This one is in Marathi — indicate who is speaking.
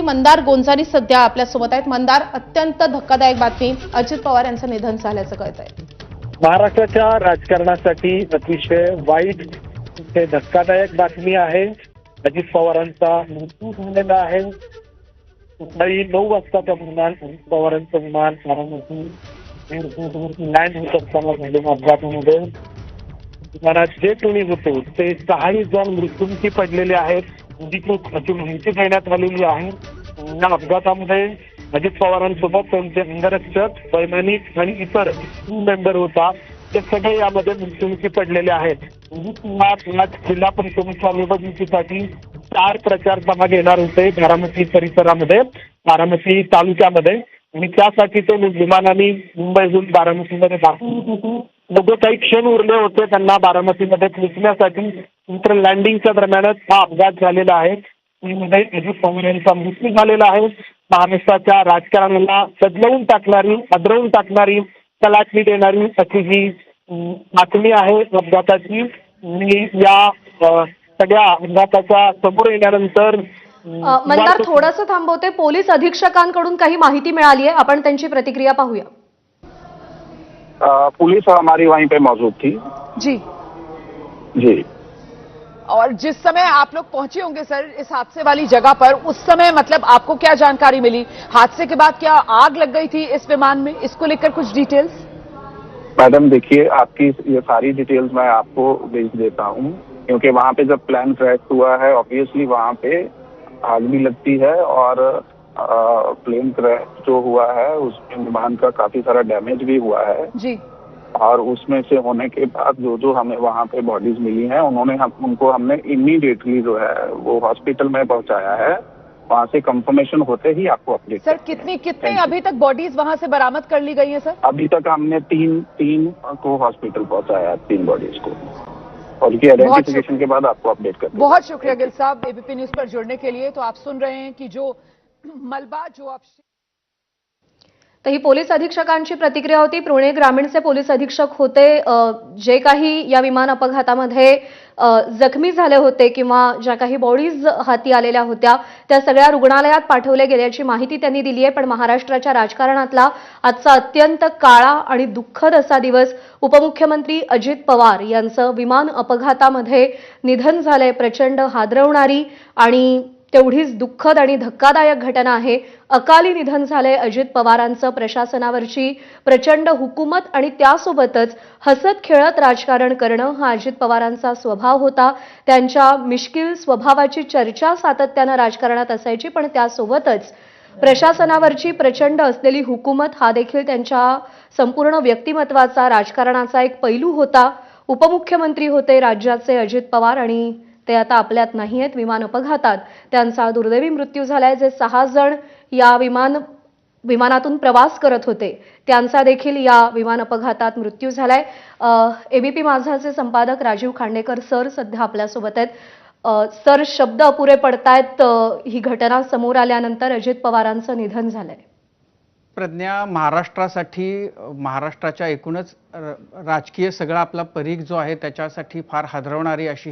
Speaker 1: मंदार गोंजानी सध्या आपल्यासोबत आहेत. मंदार, अत्यंत धक्कादायक बातमी, अजित पवार यांचं निधन झाल्याचं कळतंय.
Speaker 2: महाराष्ट्राच्या राजकारणासाठी अतिशय वाईट ते धक्कादायक बातमी आहे. अजित पवारांचा मृत्यू झालेला आहे. सकाळी 9 वाजता त्या अजित पवारांचं विमान एअरपोर्टवरती लँड होत असताना झालेल्या अपघातामध्ये विमानात जे कोणी होते ते 6 जण मृत्युमुखी पडलेले आहेत. अशी माहिती देण्यात आलेली आहे. या अपघातामध्ये अजित पवारांसोबत त्यांचे अंगरक्षक, वैमानिक आणि इतर टीम मेंबर होता, ते सगळे यामध्ये मृत्युमुखी पडलेले आहेत. अजित पवार आज जिल्हा परिषदेच्या निवडणुकीसाठी 4 प्रचार सभा घेणार होते बारामती परिसरामध्ये, बारामती तालुक्यामध्ये, आणि त्यासाठी ते विमानाने मुंबईहून बारामतीमध्ये दाखल होते. लोक काही क्षण उरले होते त्यांना बारामतीमध्ये पोहोचण्यासाठी, नंतर लँडिंगच्या दरम्यानच हा अपघात झालेला आहे. त्यामध्ये अजित पवार यांचा मृत्यू झालेला आहे. महाराष्ट्राच्या राजकारणाला बदलवून टाकणारी, हादरवून टाकणारी, कलाटणी देणारी अशी ही बातमी आहे अपघाताची. आणि या सगळ्या अपघाताच्या समोर येण्यानंतर
Speaker 3: मंदार, थोडंसं थांबवते. पोलीस अधीक्षकांकडून काही माहिती मिळाली आहे, आपण त्यांची प्रतिक्रिया पाहूया.
Speaker 4: पुलिस हमारी वहीं पे मौजूद थी
Speaker 5: जी
Speaker 4: जी।
Speaker 5: और जिस समय आप लोग पहुंचे होंगे सर इस हादसे वाली जगह पर, उस समय मतलब आपको क्या जानकारी मिली? हादसे के बाद क्या आग लग गई थी इस विमान में? इसको लेकर कुछ डिटेल्स?
Speaker 4: मैडम देखिए, आपकी ये सारी डिटेल्स मैं आपको भेज देता हूँ, क्योंकि वहाँ पे जब प्लेन क्रैश हुआ है ऑब्वियसली वहाँ पे आग भी लगती है, और प्लेन क्रैश जो हुआ है उसमें विमान का काफी सारा डैमेज भी हुआ है
Speaker 5: जी।
Speaker 4: और उसमें से होने के बाद जो हमें वहाँ पे बॉडीज मिली हैं, उनको हमने इमीडिएटली जो है वो हॉस्पिटल में पहुँचाया है। वहाँ से कंफर्मेशन होते ही आपको अपडेट।
Speaker 5: सर कितने अभी तक बॉडीज वहां से बरामद कर ली गई हैं सर?
Speaker 4: अभी तक हमने तीन को हॉस्पिटल पहुँचाया है, 3 बॉडीज को, और उनकी आइडेंटिफिकेशन के बाद आपको अपडेट कर देंगे।
Speaker 5: बहुत शुक्रिया गिल साहब एबीपी न्यूज पर जुड़ने के लिए। तो आप सुन रहे हैं कि जो मलबा जो आप
Speaker 3: तर ही पोलीस अधीक्षकांची प्रतिक्रिया होती. पुणे ग्रामीणचे पोलीस अधीक्षक होते. जे काही या विमान अपघातामध्ये जखमी झाले होते किंवा ज्या काही बॉडीज हाती आलेल्या होत्या त्या सगळ्या रुग्णालयात पाठवल्या गेल्याची माहिती त्यांनी दिली आहे. पण महाराष्ट्राच्या राजकारणातला आजचा अत्यंत काळा आणि दुःखद असा दिवस, उपमुख्यमंत्री अजित पवार यांचं विमान अपघातामध्ये निधन झालंय. प्रचंड हादरवणारी आणि तेवढीच दुःखद आणि धक्कादायक घटना आहे. अकाली निधन झालंय अजित पवारांचं. प्रशासनावरची प्रचंड हुकूमत आणि त्यासोबतच हसत खेळत राजकारण करणं हा अजित पवारांचा स्वभाव होता. त्यांच्या मिश्किल स्वभावाची चर्चा सातत्यानं राजकारणात असायची, पण त्यासोबतच प्रशासनावरची प्रचंड असलेली हुकूमत हा देखील त्यांच्या संपूर्ण व्यक्तिमत्वाचा, राजकारणाचा एक पैलू होता. उपमुख्यमंत्री होते राज्याचे अजित पवार, आणि ते आता आपल्यात नाही आहेत. विमान अपघातात त्यांचा दुर्दैवी मृत्यू झालाय. जे 6 जण या विमानातून प्रवास करत होते त्यांचा देखील या विमान अपघातात मृत्यू झालाय. एबीपी माझाचे संपादक राजीव खांडेकर सर सध्या आपल्यासोबत आहेत. सर, शब्द अपुरे पडतायत ही घटना समोर आल्यानंतर. अजित पवारांचं निधन झालंय.
Speaker 6: प्रज्ञा, महाराष्ट्रासाठी, महाराष्ट्राच्या एकूणच राजकीय सगळा आपला परीघ जो आहे त्याच्यासाठी फार हादरवणारी अशी